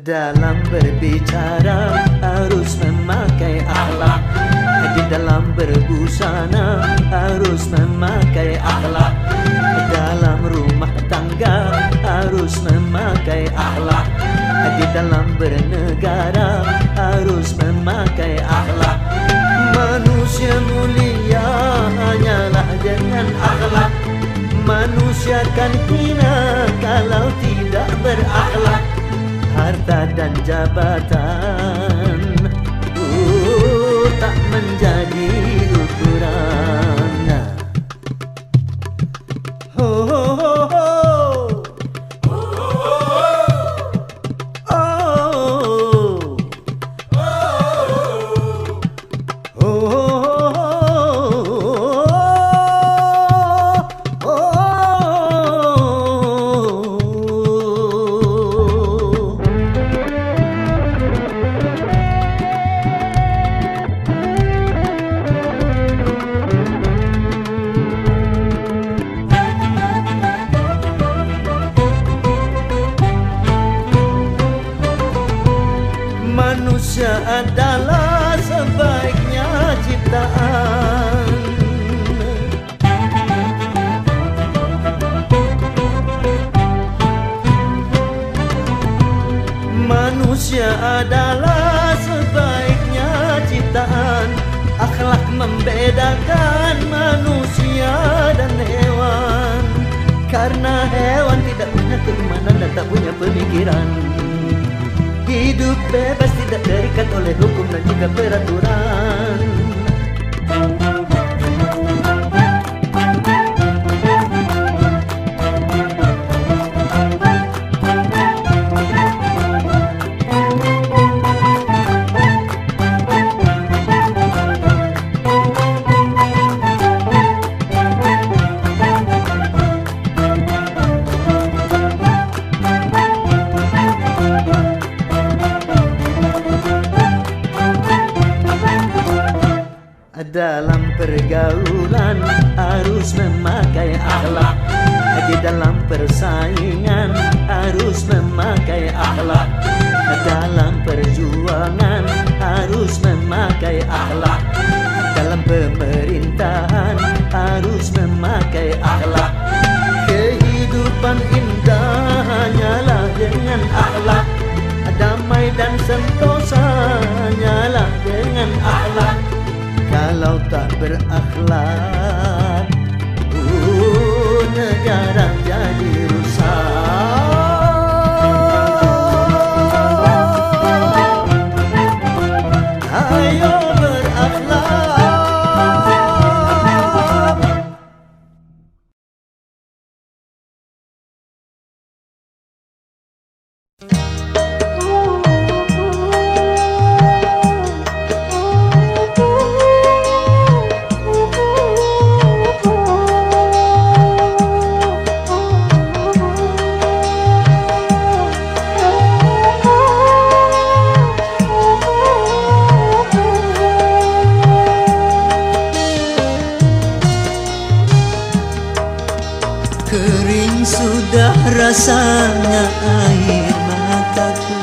Dalam berbicara harus memakai akhlak, di dalam berbusana harus memakai akhlak, dalam rumah tangga harus memakai akhlak, di dalam bernegara harus memakai akhlak. Manusia mulia hanyalah dengan akhlak. Manusia kan hina kalau tidak berakhlak. Harta dan jabatan tak menjadi ukuran. Ho ho ho ho. Manusia adalah sebaiknya ciptaan. Manusia adalah sebaiknya ciptaan. Akhlak membedakan manusia dan hewan. Karena hewan tidak punya keimanan dan tak punya pemikiran. Hidup bebas tidak terikat oleh hukum dan juga peraturan. Dalam pergaulan harus memakai akhlak, di dalam persaingan harus memakai akhlak, dalam perjuangan harus memakai akhlak, dalam pemerintahan harus memakai akhlak. Kehidupan indah hanyalah dengan akhlak, damai dan sentosa hanyalah dengan akhlak. Kalau tak berakhlak, negara jadi rusak. Ayo berakhlak. Kering sudah rasanya air mataku,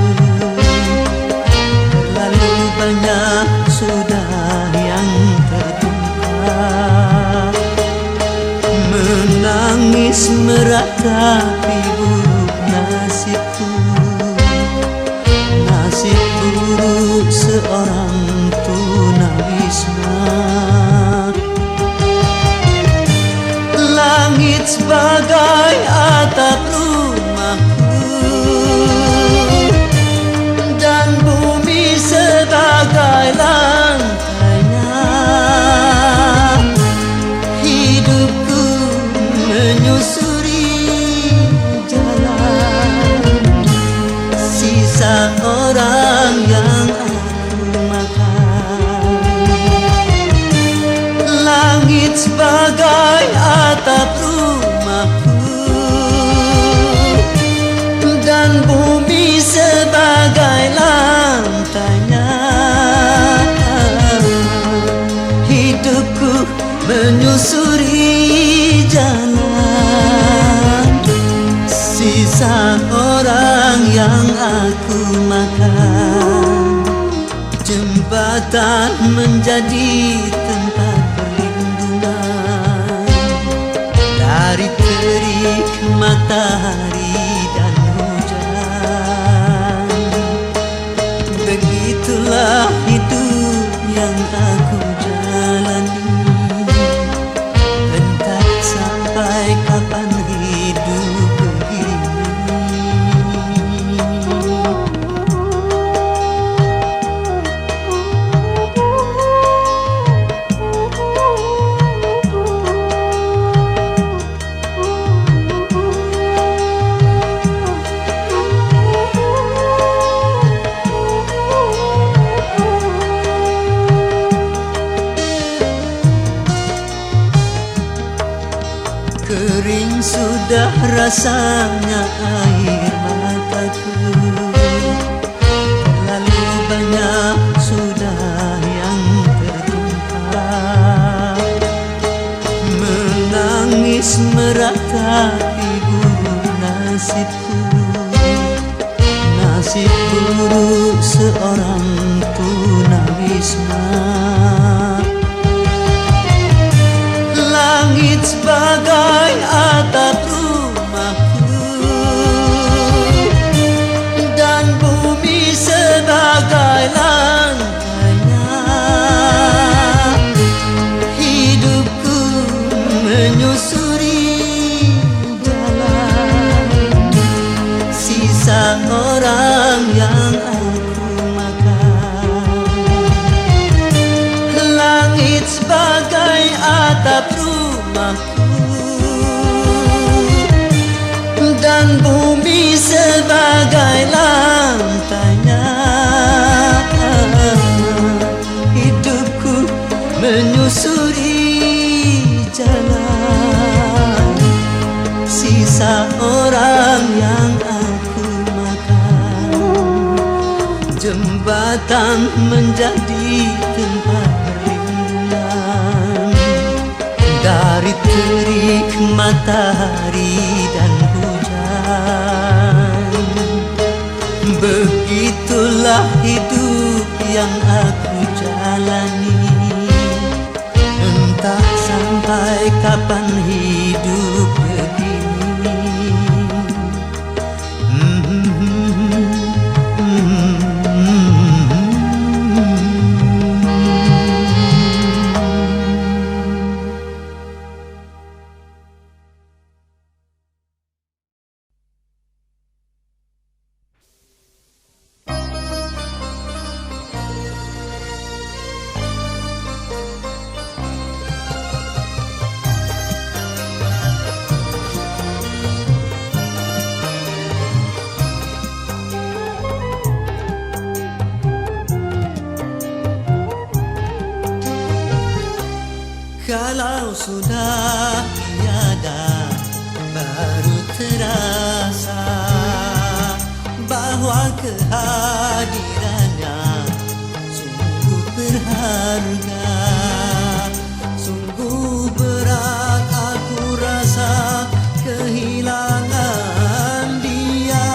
terlalu banyak sudah yang tertumpah. Menangis meratapi buruk nasibku, nasib buruk seorang tunawisma. Langit sebagai atap yang aku makan. Jembatan menjadi tempat perlindungan dari terik matahari dan hujan. Begitulah hidup yang aku jalani, entah sampai kapan hidup begini. Kering sudah rasanya air mataku, terlalu banyak sudah yang tertumpah. Menangis meratapi buruk nasibku, nasib buruk seorang tunawisma. Langit sebagai atap rumahku dan bumi sebagai lantainya. Hidupku menyusuri jalan sisa orang yang aku makan. Langit sebagai atap dan bumi sebagai lantainya. Hidupku menyusuri jalan sisa orang yang aku makan. Jembatan menjadi tempat perlindungan dari terik matahari dan hujan. Begitulah hidup yang aku jalani, entah sampai kapan hidup begini. Kalau sudah tiada, baru terasa bahwa kehadirannya sungguh berharga. Sungguh berat aku rasa kehilangan dia.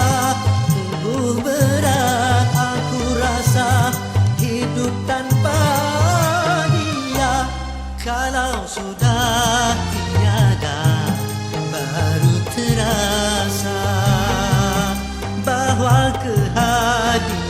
Sungguh berat aku rasa hidup tanpa dia. Kalau sudah tiada, baru terasa bahwa kehadiran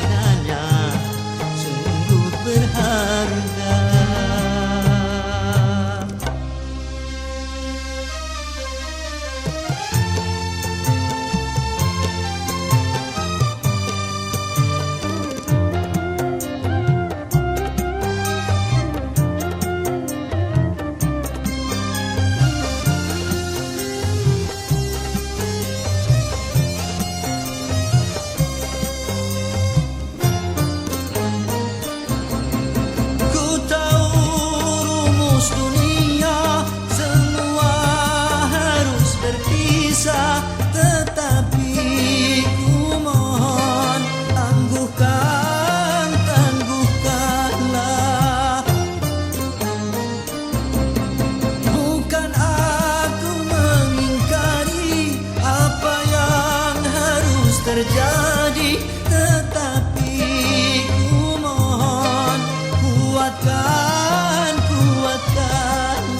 kuatkan, kuatkanlah.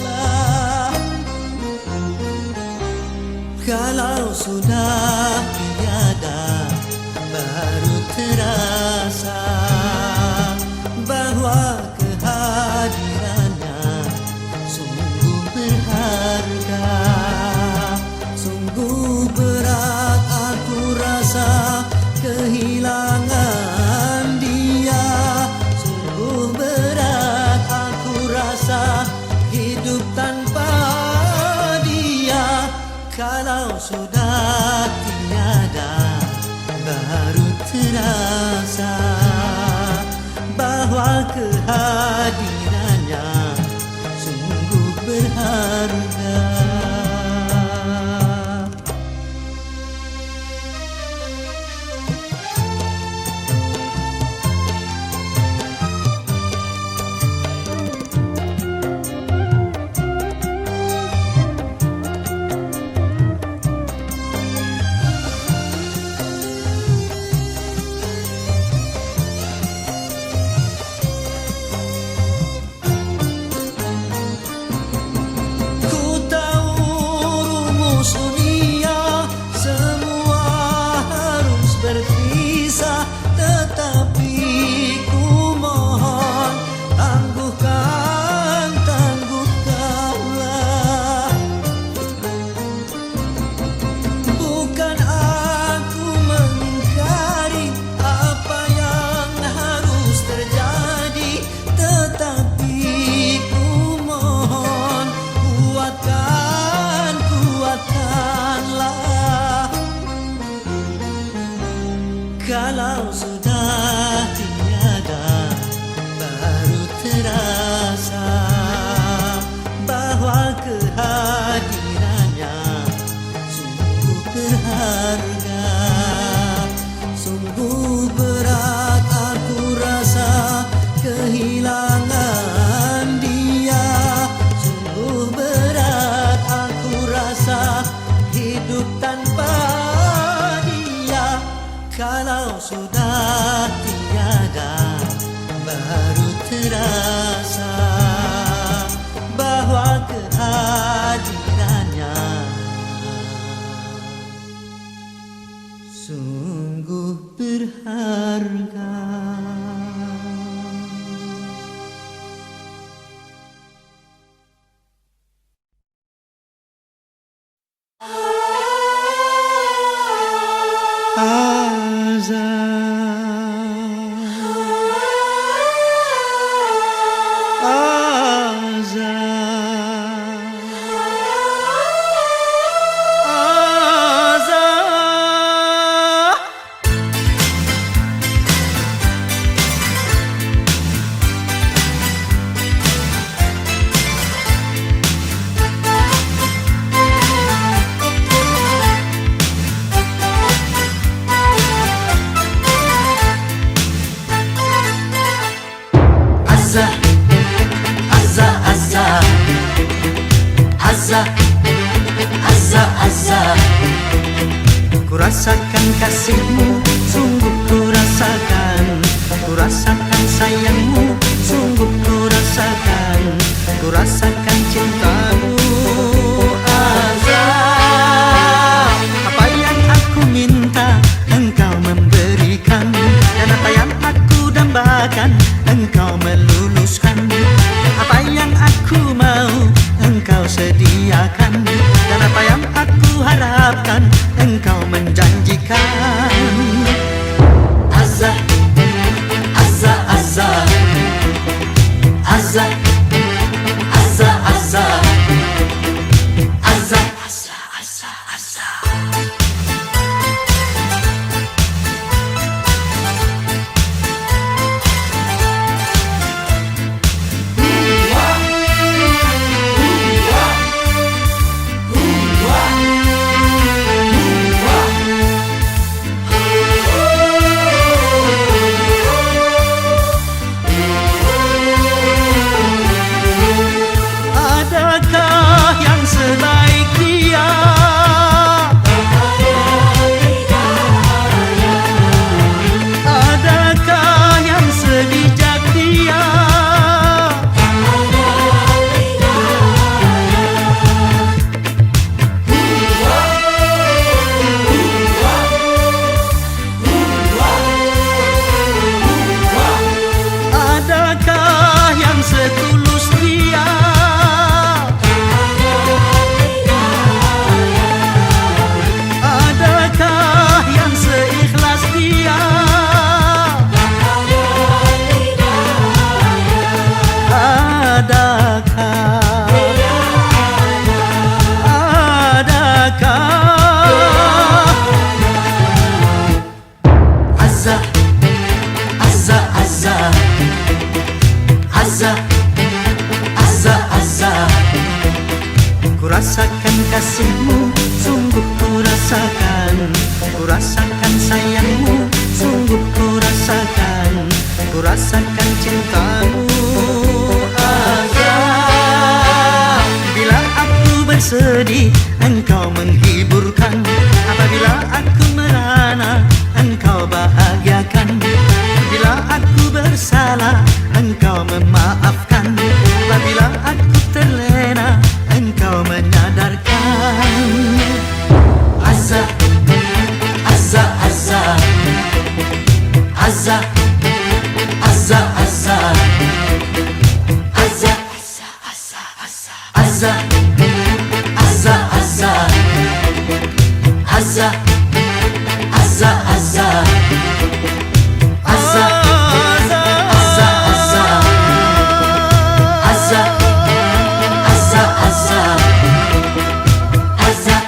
Kalau sudah tiada, baru terasa bahwa kehadirannya sungguh berharga. Sungguh berat aku rasa kehilangan dia. Sungguh berat aku rasa hidup tanpa dia. Kalau sudah tiada, baru terasa bahwa kehadirannya sungguh berharga. Dunia semua harus berpisah, tetapi ku mohon tangguhkan, tangguhkanlah. Bukan aku mengingkari apa yang harus terjadi, tetapi ku mohon kuatkan, kuatkanlah. Kalau sudah tiada, baru terasa bahwa kehadirannya sungguh berharga. Sungguh berat aku rasa kehilangan dia. Sungguh berat aku rasa hidup tanpa dia. Kalau sudah tiada, baru terasa bahwa kehadirannya sungguh berharga. Ku rasakan kasihmu, sungguh ku rasakan. Ku rasakan sayangmu, sungguh ku rasakan. Ku rasakan cintamu, Azah. Apa yang aku minta, engkau memberikan. Dan apa yang aku dambakan, engkau meluluskan. Apa yang aku mau, engkau sediakan. Dan apa yang aku harapkan, engkau menjanjikan. Azah, Azah, Azah, Azah, Azah, Azah, Azah, Azah, Azah, Azah. azza, azza, azza. Ku rasakan kasihmu, sungguh ku rasakan. Ku rasakan sayangmu, sungguh ku rasakan. Ku rasakan cintamu, Azza. Bila aku bersedih, engkau menghiburkan. Apabila aku merana, engkau bahagiakan. Bila aku bersalah, engkau memaafkan. Apabila aku terlena, engkau menyadarkan. Azza, azza, azza. Azza, azza, azza. Azza, azza, azza. Azza, azza, azza. Azza, azza, azza. Azza, azza, azza. Azza, azza, azza. Azza.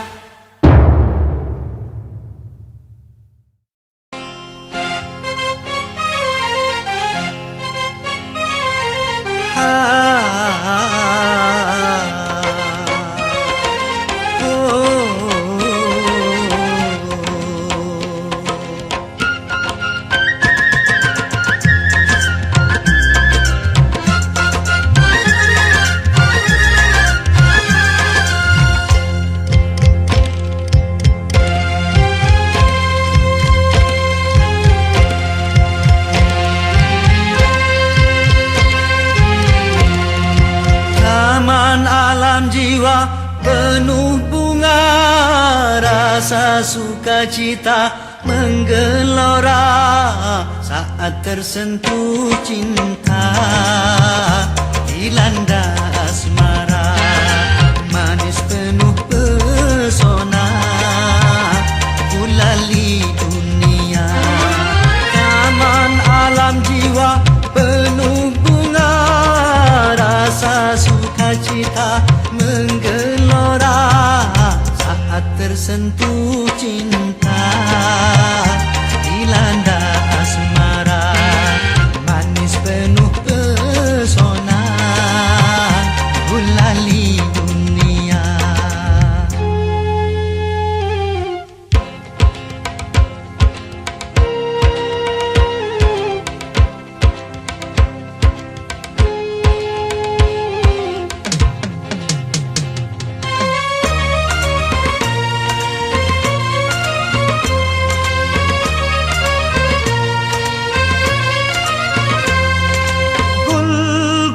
Taman alam jiwa penuh bunga, rasa sukacita menggelora saat tersentuh cinta, dilanda asmara, manis penuh pesona, gulali dunia. Taman alam jiwa penuh bunga, rasa sukacita menggelora saat tersentuh cinta, dilanda asmara, manis penuh pesona, gulali dunia.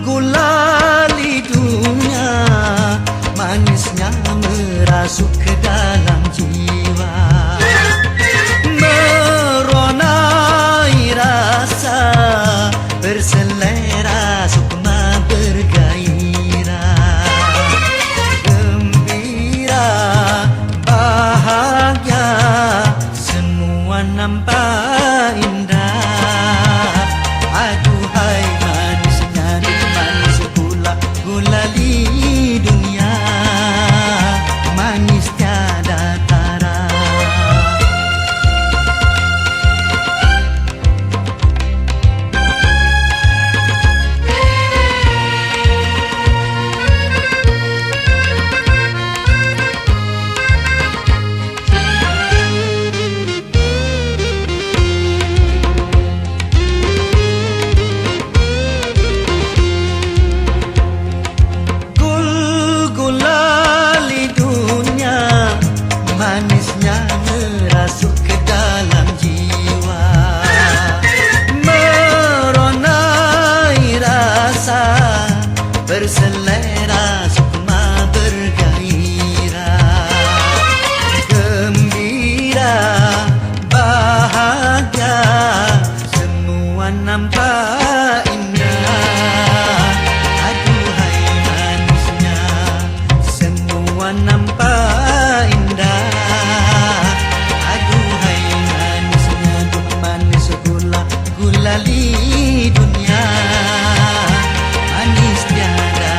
Gulali dunia, manisnya merasuk ke dalam jiwa, meronai rasa, berselera sukma bergairah, gembira, bahagia, semua nampak indah. Aduhai manisnya di manis gula, gulali dunia, manis tiada tara. Gulali dunia, manisnya merasuk ke dalam jiwa, meronai rasa, berselera sukma bergairah, gembira, bahagia, semua nampak indah. Aduhai manisnya, semua nampak indah. Aduhai manisnya, manis gula, gulali dunia, manis tiada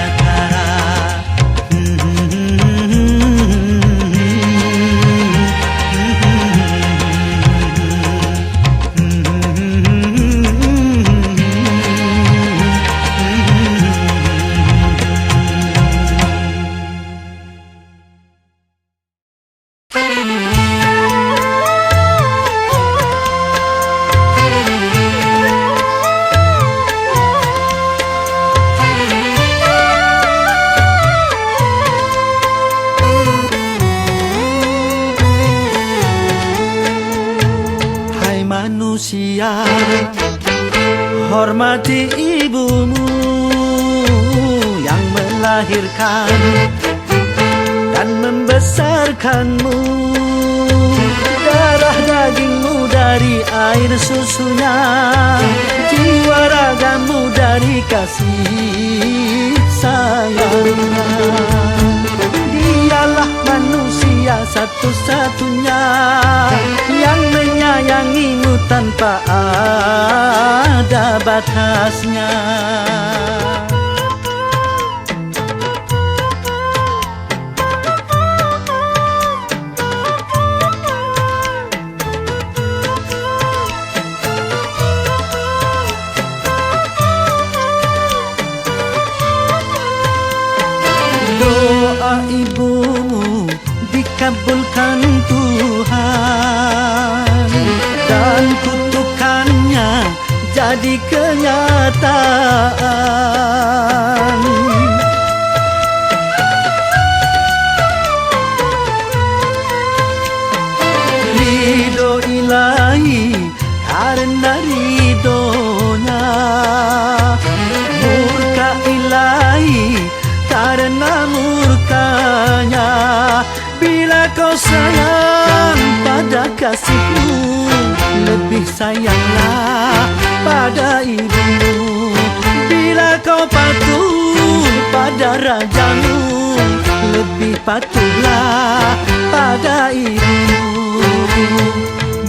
hormati ibumu yang melahirkan dan membesarkanmu. Darah dagingmu dari air susunya, jiwa ragamu dari kasih sayangnya. Dialah manusia satu-satunya yang menyayangimu tanpa ada batasnya. Doa ibumu dikabulkan Tuhan dan kutukannya jadi kenyataan. Ridho ilahi karena ridhonya, murka ilahi karena murkanya. Bila kau sayang pada kasihmu, lebih sayanglah pada ibumu. Bila kau patuh pada rajamu, lebih patuhlah pada ibumu.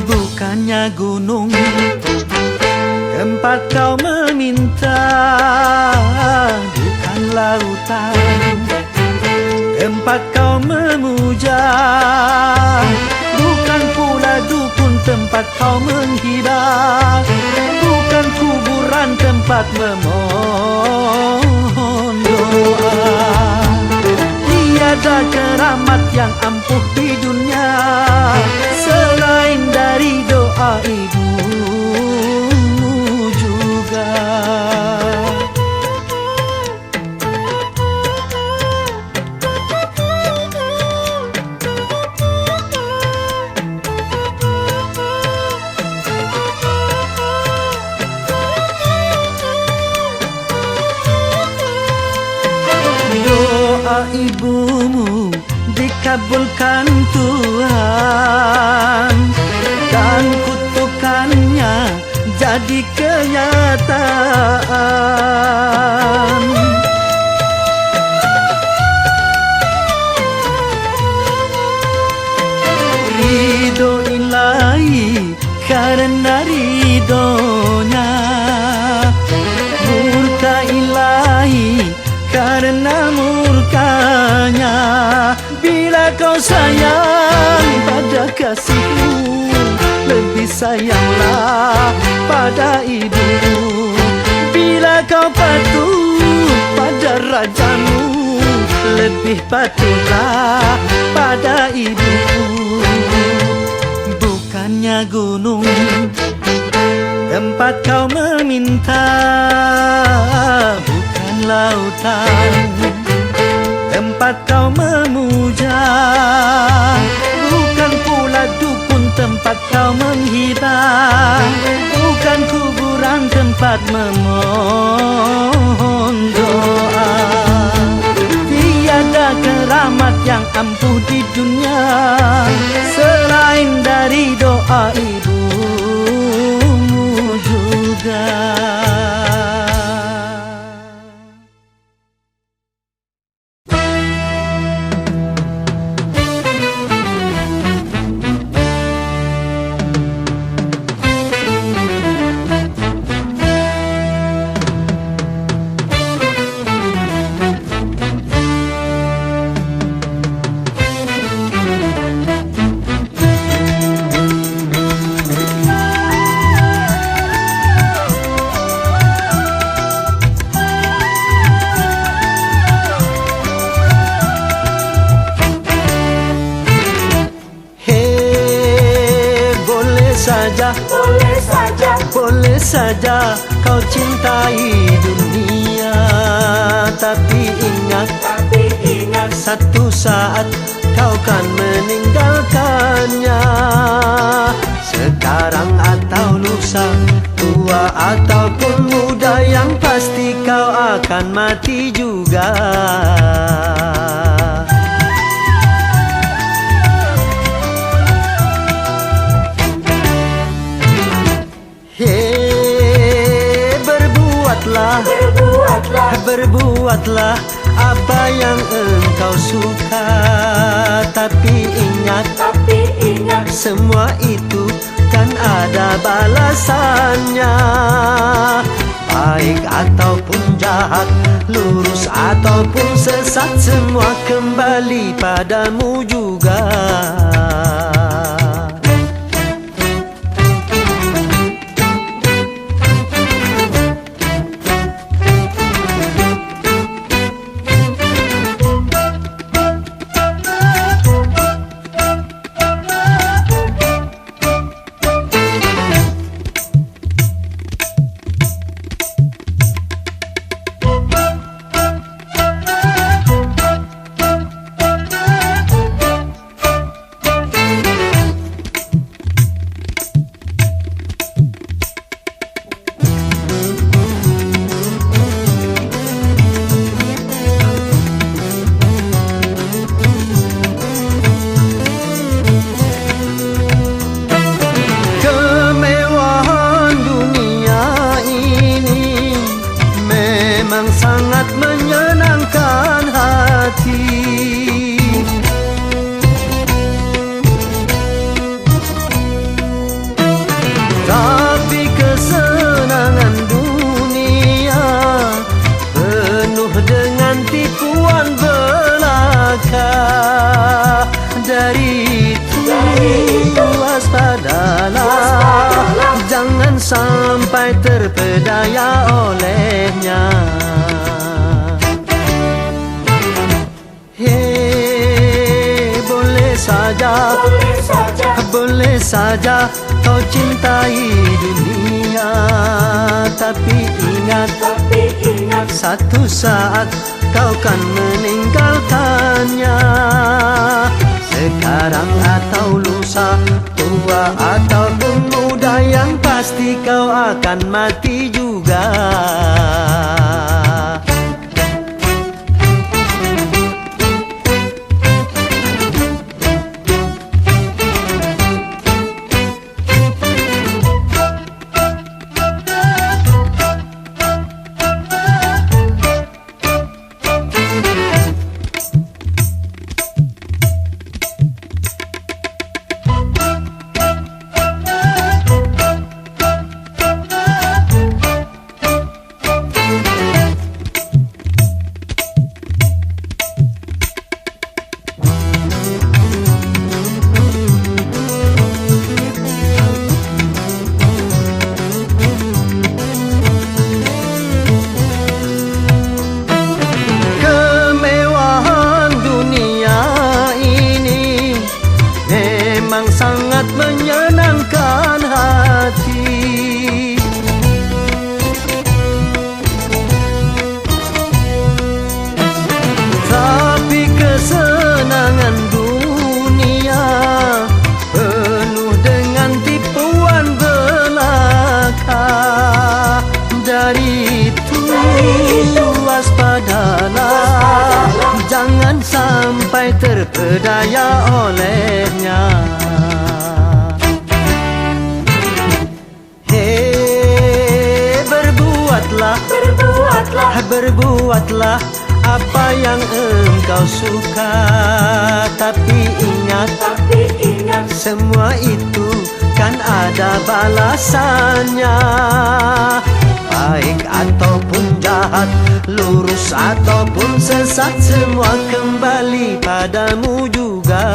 Bukannya gunung tempat kau meminta, bukan lautan tempat kau memuja, bukan pula dukun tempat kau menghibah, bukan kuburan tempat memohon doa. Tiada keramat yang ampuh di dunia selain dari doa ibumu juga. Doa ibumu dikabulkan Tuhan dan kutukannya jadi kenyataan. Ridho ilahi karena ridhonya, murka ilahi karena murkanya. Bila kau sayang pada kasihmu, lebih sayanglah pada ibumu. Bila kau patuh pada rajamu, lebih patuhlah pada ibumu. Bukannya gunung tempat kau meminta, bukan lautan tempat kau memuja, bukan pula dukun tempat kau menghibah, bukan kuburan tempat memohon doa. Tiada keramat yang ampuh di dunia selain dari doa ibumu juga. Boleh saja kau cintai dunia, tapi ingat satu saat kau kan meninggalkannya. Sekarang atau lusa, tua ataupun muda, pasti kau akan mati juga. Berbuatlah apa yang engkau suka. Tapi ingat, semua itu kan ada balasannya. Baik ataupun jahat, lurus ataupun sesat, semua kembali padamu juga. Sangat menyenangkan hati, tapi kesenangan dunia penuh dengan tipuan belaka. Dari itu waspadalah, jangan sampai terpedaya olehnya. Boleh saja kau cintai dunia, tapi ingat, satu saat kau kan meninggalkannya. Sekarang atau lusa, tua ataupun muda, yang pasti kau akan mati juga. Sangat menyenangkan hati, tapi kesenangan dunia penuh dengan tipuan belaka. Dari itu waspadalah, jangan sampai terpedaya olehnya. Berbuatlah apa yang engkau suka. Tapi ingat, semua itu kan ada balasannya. Baik ataupun jahat, lurus ataupun sesat, semua kembali padamu juga.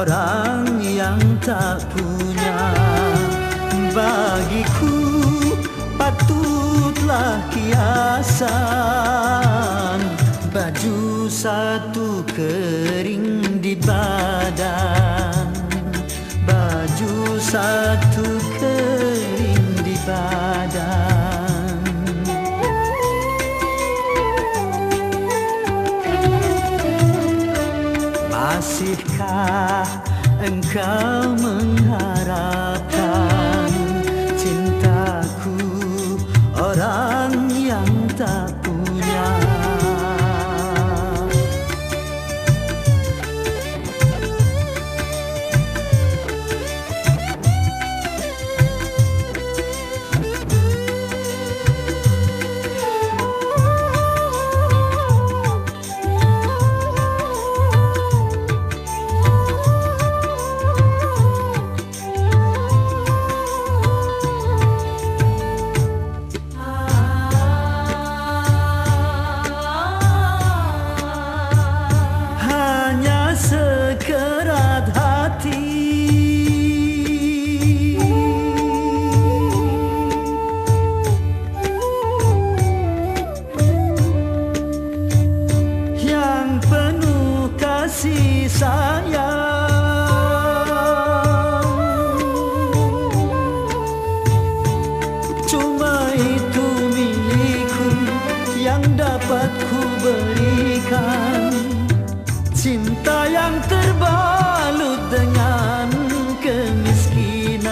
orang yang tak punya. Bagiku patutlah kiasan, baju satu kering di badan, baju satu kering di badan. Masihkah engkau mengharapkan cintaku orang yang tak punya? Sekerat hati yang penuh kasih sayang, cuma itu milikku yang dapat ku berikan. Cinta yang terbalut dengan kemiskinan.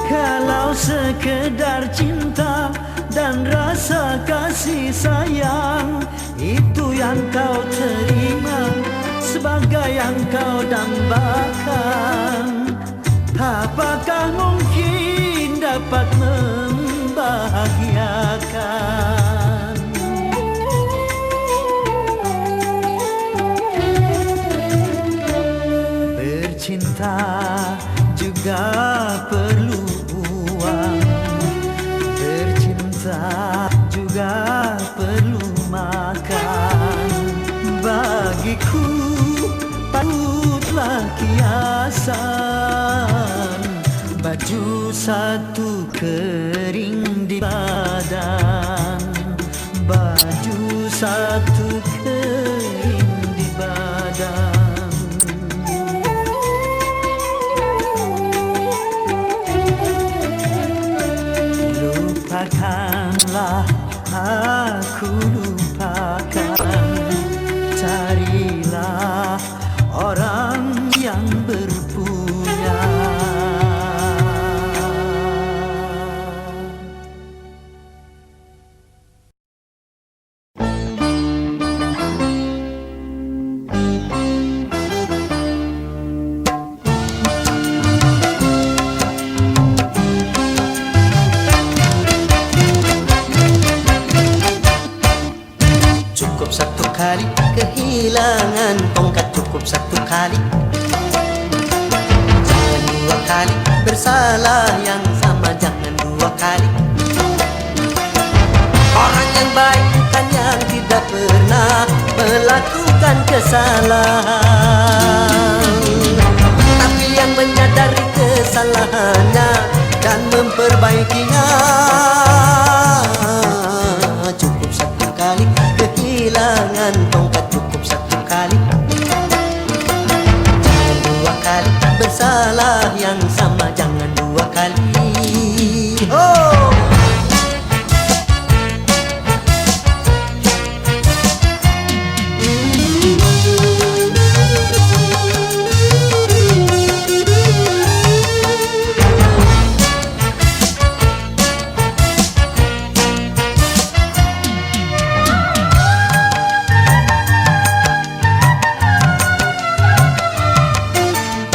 Kalau sekedar cinta dan rasa kasih sayang, itu yang kau terima sebagai yang kau dambakan, apakah mungkin dapat membahagiakan? Bercinta juga perlu uang, bercinta juga perlu makan. Bagiku patutlah kiasan, baju satu kering di badan, baju satu kering di badan. Lupakanlah aku, lupakan, carilah orang yang berpunya. Cukup satu kali kehilangan tongkat, cukup satu kali. Jangan dua kali bersalah yang sama, jangan dua kali. Orang yang baik kan yang tidak pernah melakukan kesalahan, tapi yang menyadari kesalahannya dan memperbaikinya. Cukup satu kali kehilangan tongkat, cukup satu kali. Jangan dua kali bersalah yang sama, jangan dua kali. Oh!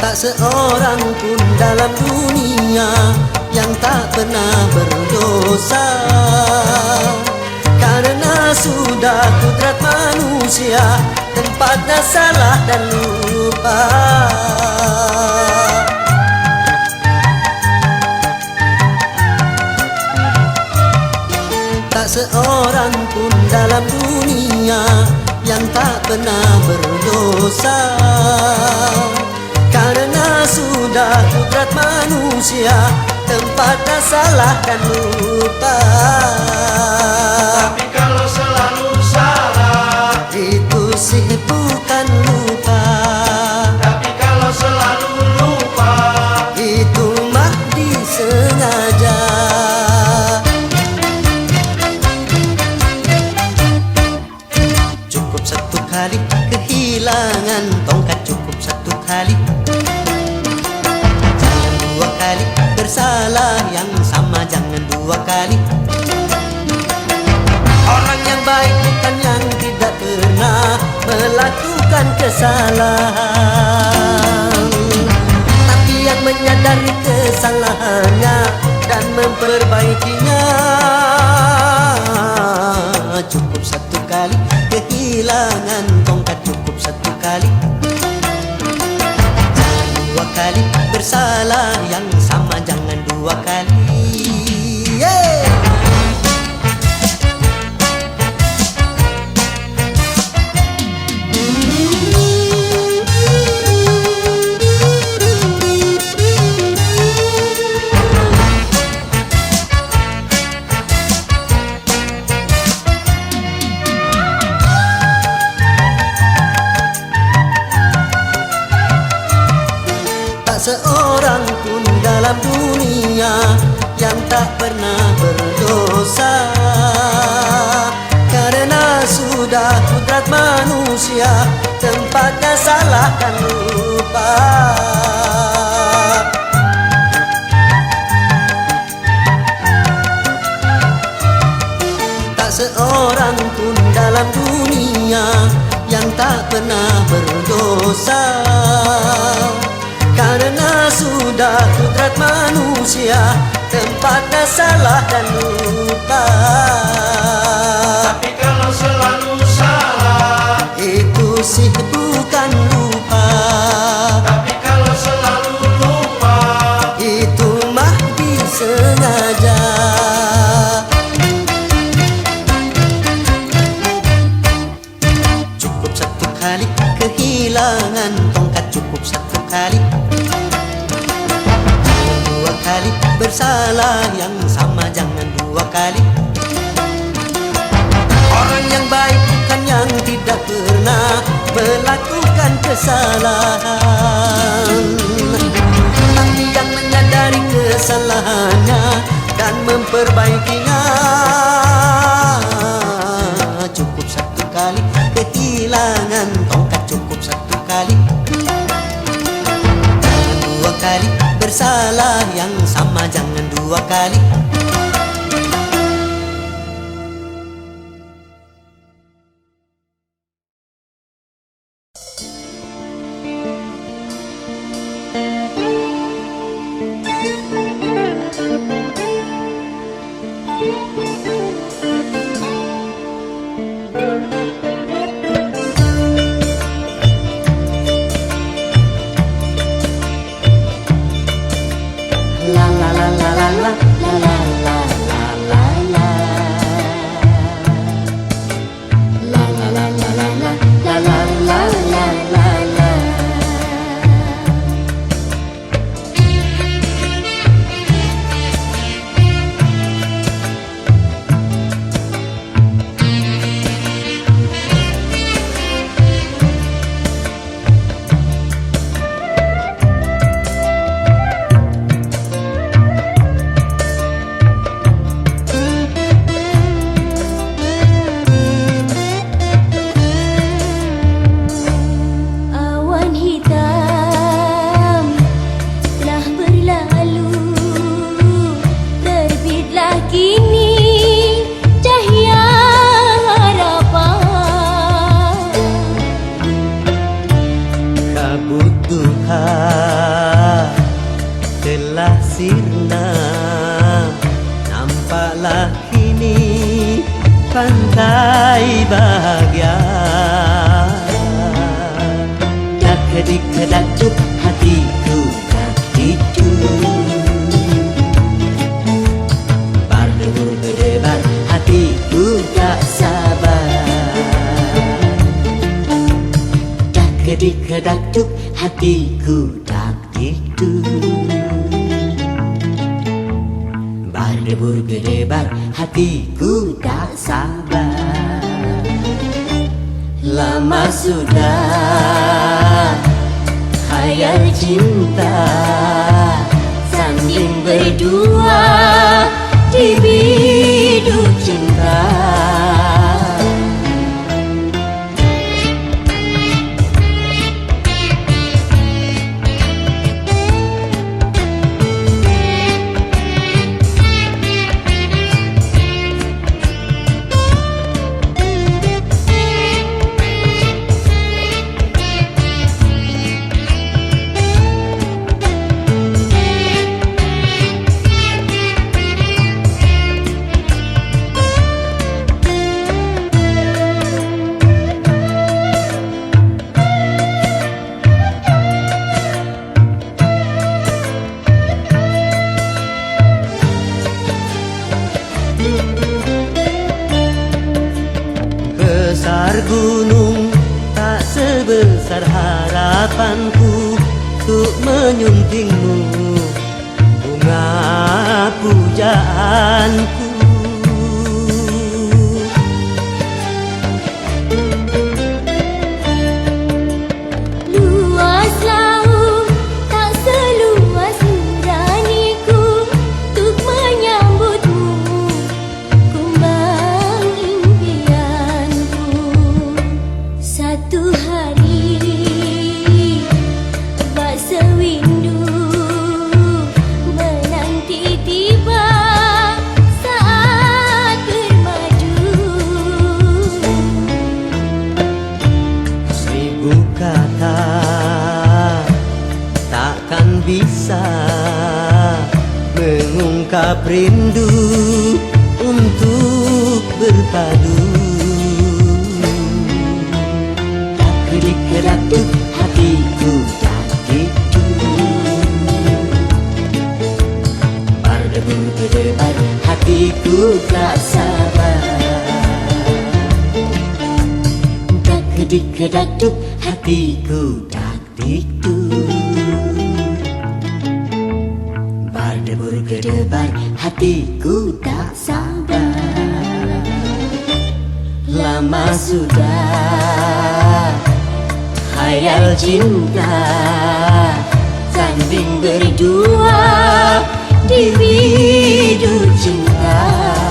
Tak seorang pun dalam dunia yang tak pernah berdosa, karena sudah kudrat manusia tempatnya salah dan lupa. Tak seorang pun dalam dunia yang tak pernah berdosa, karena sudah kodrat manusia tempatnya salah dan lupa. Tapi kalau selalu salah, itu sih bukan lupa. tapi kalau selalu lupa, Itu mah disengaja. Cukup satu kali kehilangan tongkat, cukup satu kali. Jangan dua kali bersalah yang sama, jangan dua kali. Orang yang baik bukan yang tidak pernah melakukan kesalahan, tapi yang menyadari kesalahannya dan memperbaikinya. Cukup satu kali kehilangan tongkat, cukup satu kali. Jangan dua kali bersalah yang sama, jangan dua kali. Yeah! Seorang pun dalam dunia yang tak pernah berdosa, karena sudah kodrat manusia tempatnya salah dan lupa. Tak seorang pun dalam dunia yang tak pernah berdosa, karena sudah kodrat manusia tempatnya salah dan lupa. tapi kalau selalu salah, Itu sih bukan lupa. tapi kalau selalu lupa, Itu mah disengaja. Cukup satu kali kehilangan tongkat, cukup satu kali. Jangan dua kali bersalah yang sama, jangan dua kali. Orang yang baik bukan yang tidak pernah melakukan kesalahan, tapi yang menyadari kesalahannya dan memperbaikinya. Cukup satu kali kehilangan tongkat, cukup satu kali. Jangan dua kali bersalah yang sama, jangan dua kali. La la la la la la la la la la la. La la la la la la la la la la la. Awan hitam telah berlalu, terbitlah kini cahaya harapan. Kabut duha telah sirna, nampaklah kini pantai bahagia. Dak kedik kedacup hatiku dak dicu, berdebur berdebar hatiku hatiku tak tidur. Berdebur-gedebar hatiku tak sabar. Lama sudah khayal cinta sanding berdua di biduk cinta. Besar gunung tak sebesar harapanku untuk menyuntingmu bunga pujaanku. Luas laut tak seluas nuraniku untuk menyambutmu kumbang impianku. Satu hari bak sewindu menanti tiba saat bermadu. Seribu kata takkan bisa mengungkap rindu untuk berpadu. Tak kedik-kedatuk hatiku tak tidur. Berdebur-gedebar hatiku tak sabar. Tak kedik-kedatuk hatiku tak tidur. Berdebur-gedebar hatiku tak sabar. Lama sudah khayal cinta sanding berdua di biduk cinta.